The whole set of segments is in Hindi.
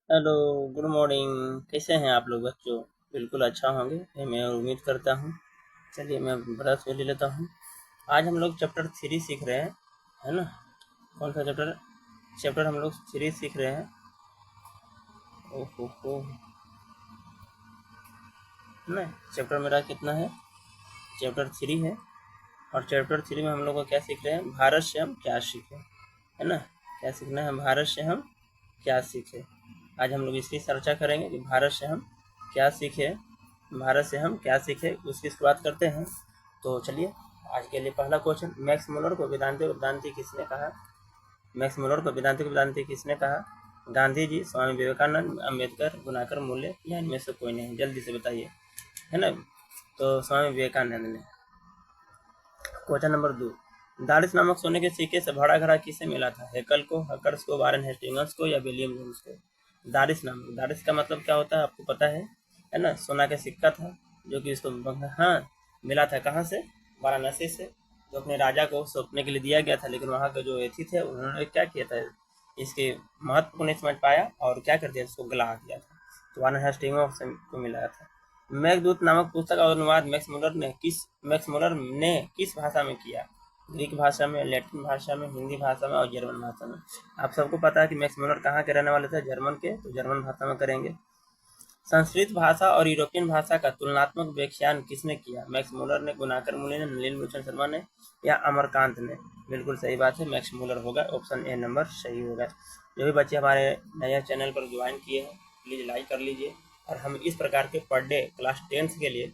Hello, good morning. कैसे हैं आप लोग बच्चों? बिल्कुल अच्छा होंगे, ये मैं उम्मीद करता हूँ। चलिए मैं ब्रश ले लेता हूँ। आज हम लोग चैप्टर 3 सीख रहे हैं, है ना? कौन सा चैप्टर? चैप्टर हम लोग 3 सीख रहे हैं। ओहो, ना चैप्टर मेरा कितना है? चैप्टर 3 है। और चैप्टर 3 में हम लोग को क्या सीख रहे हैं? भारत से हम क्या सीखें, है ना? क्या सीखना है? भारत से हम क्या सीखें। आज हम लोग इसकी चर्चा करेंगे कि भारत से हम क्या सीखें। भारत से हम क्या सीखें उसकी शुरुआत करते हैं। तो चलिए, आज के लिए पहला क्वेश्चन, मैक्स मुलर को वेदांति वेदांति किसने कहा? मैक्स मुलर को वेदांति वेदांति किसने कहा? गांधी जी, स्वामी विवेकानंद, अम्बेडकर, गुनाकर मूल्य या इनमें से कोई नहीं? जल्दी से बताइए, है ना? तो स्वामी विवेकानंद ने। क्वेश्चन नंबर 2, दारिस नामक सोने के सिक्के से भरा घड़ा किसे मिला था? हेकल को, हकर्स को, वारेन हेस्टिंग्स को या विलियम जोन्स को? दारिस नामक, दारिस का मतलब क्या होता है आपको पता है ना? सोना का सिक्का था जो कि इसको हाँ मिला था। कहाँ से? वाराणसी से। जो अपने राजा को सौंपने के लिए दिया गया था, लेकिन वहाँ के जो अतिथि थे उन्होंने क्या किया था, इसके महत्व को नहीं समझ पाया और क्या कर दिया, इसको गला दिया था। तो वारेन हेस्टिंग्स को मिला था। मेघदूत नामक पुस्तक का अनुवाद मैक्स मुलर ने किस भाषा में किया? ग्रीक भाषा में, लैटिन भाषा में, हिंदी भाषा में और जर्मन भाषा में। आप सबको पता है कि मैक्स मुलर कहाँ के रहने वाले थे? जर्मन के, तो जर्मन भाषा में करेंगे। संस्कृत भाषा और यूरोपियन भाषा का तुलनात्मक व्याख्यान किसने किया? मैक्स मुलर ने, गुनाकर मूल्य ने, नलिन भूषण शर्मा ने या अमरकांत ने? बिल्कुल सही बात है, मैक्स मुलर होगा। ऑप्शन ए नंबर सही होगा। जो भी बच्चे हमारे नया चैनल पर ज्वाइन किए हैं, प्लीज़ लाइक कर लीजिए। और हम इस प्रकार के पर डे क्लास 10th के लिए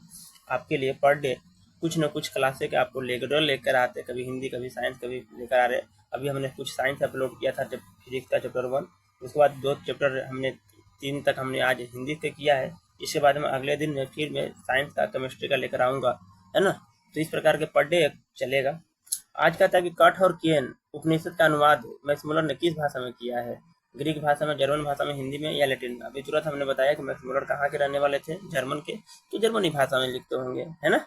आपके लिए पर डे कुछ न कुछ क्लासे के आपको रेगुलर लेकर आते, कभी हिंदी, कभी साइंस, कभी लेकर आ रहे। अभी हमने कुछ साइंस अपलोड किया था, फिजिक्स का चैप्टर 1। उसके बाद 2 चैप्टर हमने 3 तक हमने आज हिंदी का किया है। इसके बाद में अगले दिन में फिर मैं साइंस का, केमिस्ट्री का लेकर आऊँगा, है ना? तो इस प्रकार के पर डे चलेगा। आज का था कि कठ और केन उपनिषद का अनुवाद मैक्स मुलर ने किस भाषा में किया है? ग्रीक भाषा में, जर्मन भाषा में, हिंदी में या लैटिन में? अभी तुरंत हमने बताया कि मैक्स मुलर कहाँ के रहने वाले थे? जर्मन के, तो जर्मनी भाषा में लिखते होंगे, है ना?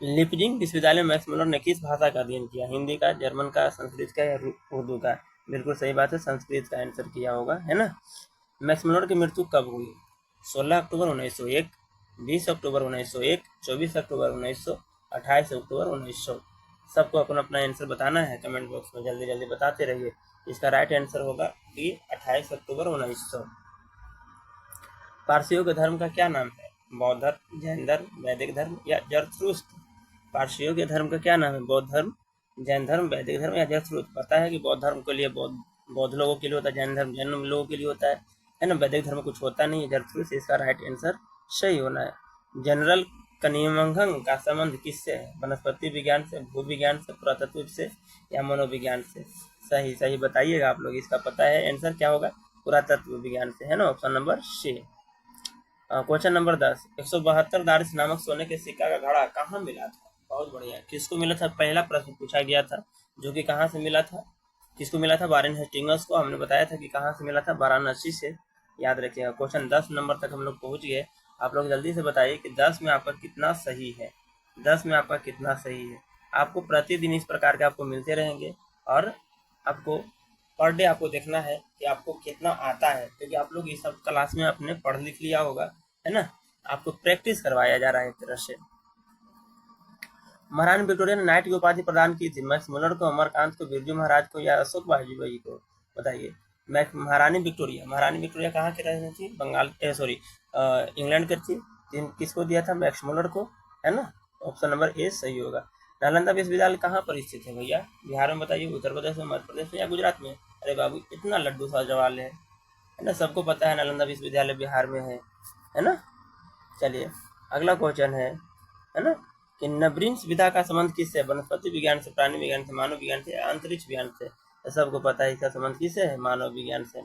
लिपजिंग विश्वविद्यालय में मैक्स मुलर ने किस भाषा का अध्ययन किया? हिंदी का, जर्मन का, संस्कृत का या उर्दू का? बिल्कुल सही बात है, संस्कृत का आंसर किया होगा, है ना? मैक्स मुलर की मृत्यु कब हुई? 16 अक्टूबर 1901, 20 अक्टूबर 1901, 24 अक्टूबर 1900, 28 अक्टूबर 1900। सबको अपना अपना आंसर बताना है कमेंट बॉक्स में, जल्दी जल्दी बताते रहिए। इसका राइट आंसर होगा कि 28 अक्टूबर 1900। पारसियों के धर्म का क्या नाम है? बौद्ध धर्म, जैन धर्म, वैदिक धर्म या जरथुस्त्र? पारसियों के धर्म का क्या नाम है? बौद्ध धर्म, जैन धर्म, वैदिक धर्म या जरथुस्त्र? पता है कि बौद्ध धर्म के लिए बौद्ध लोगों के लिए होता है, जैन धर्म जैन लोगों के लिए होता है ना? वैदिक धर्म कुछ होता नहीं है, जरथुस्त्र। इसका राइट आंसर सही होना है। जनरल कनिमंगन का संबंध किससे है? वनस्पति विज्ञान से, भूविज्ञान से, पुरातत्व से या मनोविज्ञान से? सही सही बताइएगा आप लोग, इसका पता है आंसर क्या होगा? पुरातत्व विज्ञान से, है ना? Option number C. Question number 10, 172 दारिस नामक सोने के सिक्का का घड़ा कहाँ मिला था? बहुत बढ़िया, किसको मिला था? पहला प्रश्न पूछा गया था, जो कि कहाँ से मिला था? किसको मिला था? वारेन हेस्टिंग्स को। हमने बताया था कि कहाँ से मिला था? वाराणसी से। याद रखिएगा। क्वेश्चन 10 नंबर तक हम लोग पहुँच गए। आप लोग जल्दी से बताइए कि 10 में आपका कितना सही है? 10 में आपका कितना सही है? आपको प्रतिदिन इस प्रकार के आपको मिलते रहेंगे और आपको पर डे आपको देखना है कि आपको कितना आता है, क्योंकि आप लोग ये सब क्लास में अपने पढ़ लिख लिया होगा, है ना? आपको प्रैक्टिस करवाया जा रहा है एक तरह से। महारानी विक्टोरिया ने नाइट की उपाधि प्रदान की थी मैक्स मुलर को, अमरकांत को, बिरजू महाराज को या अशोक बाजपेयी को? बताइए। महारानी विक्टोरिया कहाँ की रहने थी? बंगाल, सॉरी, इंग्लैंड की थी। किसको दिया था? मैक्स मुलर को, है ना? ऑप्शन नंबर ए सही होगा। नालंदा विश्वविद्यालय कहाँ पर स्थित है भैया? बिहार में बताइए, उत्तर प्रदेश में, मध्य प्रदेश में या गुजरात में? अरे बाबू, इतना लड्डू सा सवाल है ना? सबको पता है नालंदा विश्वविद्यालय बिहार में है ना? चलिए, अगला क्वेश्चन है ना? कि नब्रिन्स विधा का संबंध किससे? वनस्पति विज्ञान से, प्राणी विज्ञान से, मानव विज्ञान से, अंतरिक्ष विज्ञान से? तो सबको पता है इसका संबंध किससे है? मानव विज्ञान से।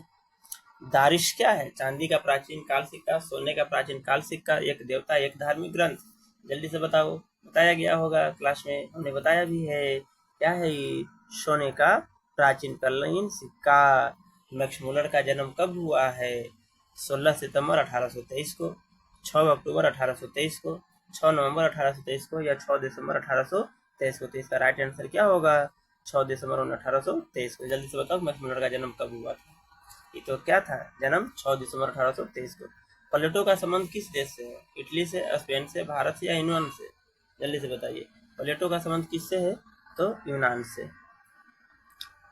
दारिश क्या है? चांदी का प्राचीन काल सिक्का, सोने का प्राचीन काल सिक्का, एक देवता, एक धार्मिक ग्रंथ? जल्दी से बताओ। बताया गया होगा क्लास में, हमने बताया भी है। क्या है ये? सोने का प्राचीन कालीन सिक्का। मैक्स मुलर का जन्म कब हुआ है? 16 सितंबर 1823 को, 6 अक्टूबर 1823 को, 6 नवंबर 1823 को या 6 दिसंबर 1823 को? तो इसका राइट आंसर क्या होगा? 6 दिसंबर 1823 को। जल्दी से बताओ मैक्स मुलर का जन्म कब हुआ था? ये तो क्या था, जन्म 6 दिसंबर 1823 को। प्लेटो का संबंध किस देश से है? इटली से, स्पेन से, भारत से या यूनान से? जल्दी से बताइए। प्लेटो का संबंध किससे है? तो यूनान से।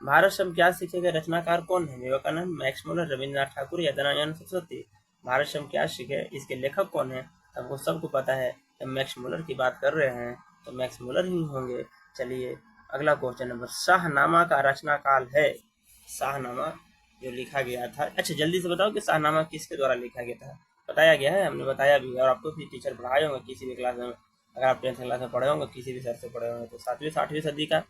भारत शब्द क्या सीखे रचनाकार कौन है? विवेकानंद, मैक्स मुलर, रविन्द्रनाथ ठाकुर या दयानंद सरस्वती? भारत शब्द क्या सीखे, इसके लेखक कौन है? आपको सबको पता है कि मैक्स मुलर की बात कर रहे हैं तो मैक्स मुलर ही होंगे। चलिए अगला क्वेश्चन नंबर, शाहनामा का रचना काल है। शाहनामा जो लिखा गया था, अच्छा जल्दी से बताओ कि शाहनामा किसके द्वारा लिखा गया था? बताया गया है, हमने बताया भी, और आपको भी टीचर पढ़ाए होंगे किसी भी क्लास में। अगर आप 10th क्लास में पढ़े होंगे, किसी भी सर से पढ़े होंगे, तो 7वीं से 8वीं सदी का,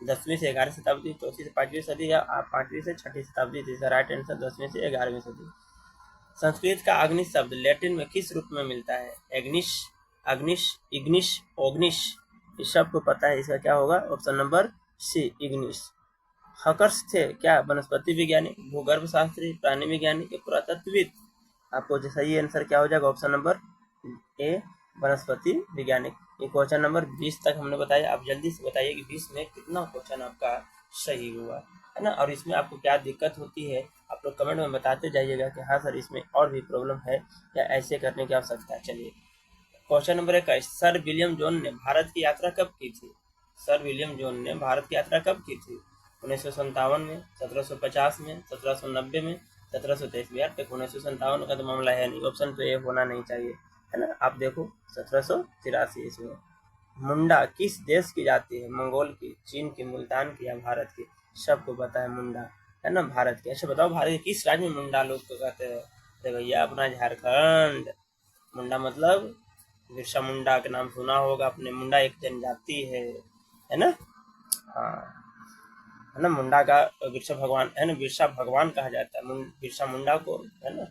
10वीं से 11वीं शताब्दी, 4वीं से 5वीं सदी या 5वीं से 6वीं शताब्दी, तो इसका राइट आंसर 10वीं से 11वीं सदी। संस्कृत का अग्नि शब्द लैटिन में किस रूप में मिलता है? एग्निश, अग्निश, इग्निश, ओग्निश? इस सबको पता है, इसका क्या होगा? ऑप्शन नंबर सी, इग्निश। हकर्स थे क्या? वनस्पति वैज्ञानिक, भूगर्भ शास्त्री, प्राणी वैज्ञानिक, पुरातत्वविद? आपको जो सही आंसर क्या हो जाएगा? ऑप्शन नंबर ए, वनस्पति वैज्ञानिक। ये क्वेश्चन नंबर 20 तक हमने बताया। आप जल्दी से बताइए कि 20 में कितना क्वेश्चन आपका सही हुआ है ना, और इसमें आपको क्या दिक्कत होती है आप लोग कमेंट में बताते जाइएगा कि हाँ सर इसमें और भी प्रॉब्लम है या ऐसे करने की आवश्यकता है। चलिए question number 21, sir William zone ने भारत की यात्रा कब की थी? सर विलियम जोन ने भारत की यात्रा कब की थी? 1957 में, 1750 में, 1790 में, 1723 में? यार देखो 1957 का तो मामला है नहीं, ऑप्शन तो ये होना नहीं चाहिए, है ना। आप देखो 1783 इसमें। मुंडा किस देश की जाति है? मंगोल की, चीन की, मुल्तान की या भारत की? सबको पता है मुंडा, है ना, भारत की। अच्छा बताओ भारत के किस राज्य में मुंडा लोग को कहते हैं? अरे भैया अपना झारखंड। मुंडा मतलब बिरसा मुंडा के नाम सुना होगा आपने, मुंडा एक जनजाति है ना। हाँ है ना, मुंडा का बिरसा भगवान है ना, बिरसा भगवान कहा जाता है, बिरसा मुंडा को, है ना,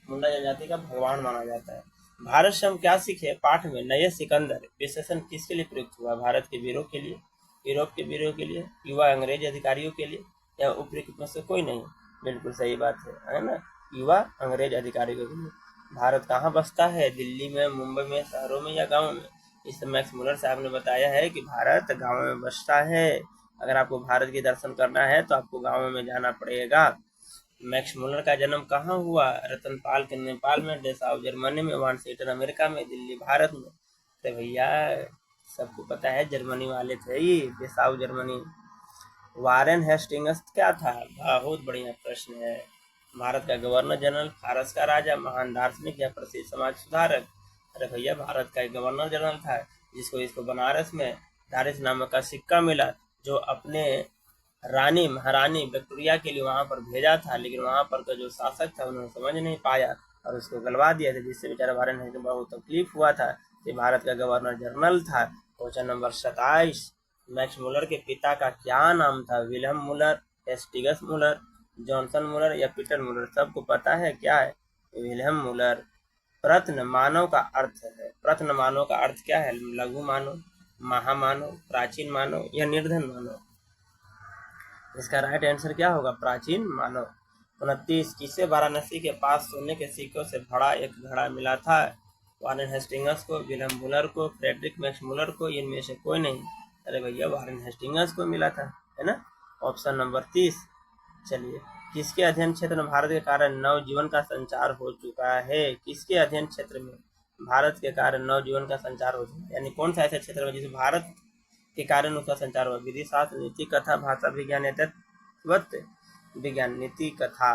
मुंडा जनजाति का भगवान माना जाता है। भारत से हम क्या सीखे पाठ में? नए सिकंदर विशेषण किसके लिए प्रयुक्त हुआ? भारत के वीरों के लिए, यूरोप के वीरों के लिए, युवा अंग्रेज अधिकारियों के लिए, या उपयुक्त में से कोई नहीं? बिल्कुल सही बात है ना, युवा अंग्रेज अधिकारियों के लिए। भारत कहाँ बसता है? दिल्ली में, मुंबई में, शहरों में या गाँव में? इस मैक्स मुलर साहब ने बताया है कि भारत गाँव में बसता है। अगर आपको भारत के दर्शन करना है तो आपको गाँव में जाना पड़ेगा। मैक्स मुलर का जन्म कहाँ हुआ? रतनपाल के नेपाल में, डेसाउ जर्मनी में, वान सीटर अमेरिका में, दिल्ली भारत में? तो भैया सबको पता है जर्मनी वाले थे ये, डेसाउ जर्मनी। वारेन हेस्टिंग्स क्या था? बहुत बढ़िया प्रश्न है। भारत का गवर्नर जनरल, फारस का राजा, महान दार्शनिक या प्रसिद्ध समाज सुधारक? अरे भैया भारत का एक गवर्नर जनरल था जिसको इसको बनारस में दारिस नामक का सिक्का मिला, जो अपने रानी महारानी विक्टोरिया के लिए वहां पर भेजा था, लेकिन वहां पर का जो शासक था उन्होंने समझ नहीं पाया और उसको गलवा दिया था, जिससे बेचारा वारेन हेस्टिंग्स को बहुत तकलीफ हुआ था। ये भारत का गवर्नर जनरल था। क्वेश्चन नंबर 27, मैक्स मुलर के पिता का क्या नाम था? विलियम मुलर, हेस्टिंग्स मुलर, जॉनसन मुलर या पीटर मुलर? सबको पता है क्या है? विलियम मुलर। प्रत्न मानव का अर्थ है, प्रत्न मानव का अर्थ क्या है? लघु मानव, महामानव, प्राचीन मानव या निर्धन मानव? इसका राइट आंसर क्या होगा? प्राचीन मानव। 29, किसे वाराणसी के पास सोने के सिक्कों से भरा एक घड़ा मिला था? वारेन हेस्टिंग्स को, विलियम मुलर को, फ्रेडरिक मैक्स मुलर को, इनमें से कोई नहीं? अरे भैया वारेन हेस्टिंग्स को मिला था, है ना। Option number 30। चलिए किसके अध्ययन क्षेत्र में भारत के कारण नवजीवन का संचार हो चुका है? किसके अध्ययन क्षेत्र में भारत के कारण नवजीवन का संचार हो चुका है? यानी कौन सा ऐसा क्षेत्र में जिसे भारत के कारण उसका संचार हुआ? विधि शास्त्र, नीति कथा, भाषा विज्ञान, नेतृत्व विज्ञान, नीति कथा,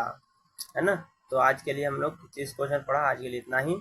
है ना। तो आज के लिए हम लोग 30 क्वेश्चन पढ़ा, आज के लिए इतना ही।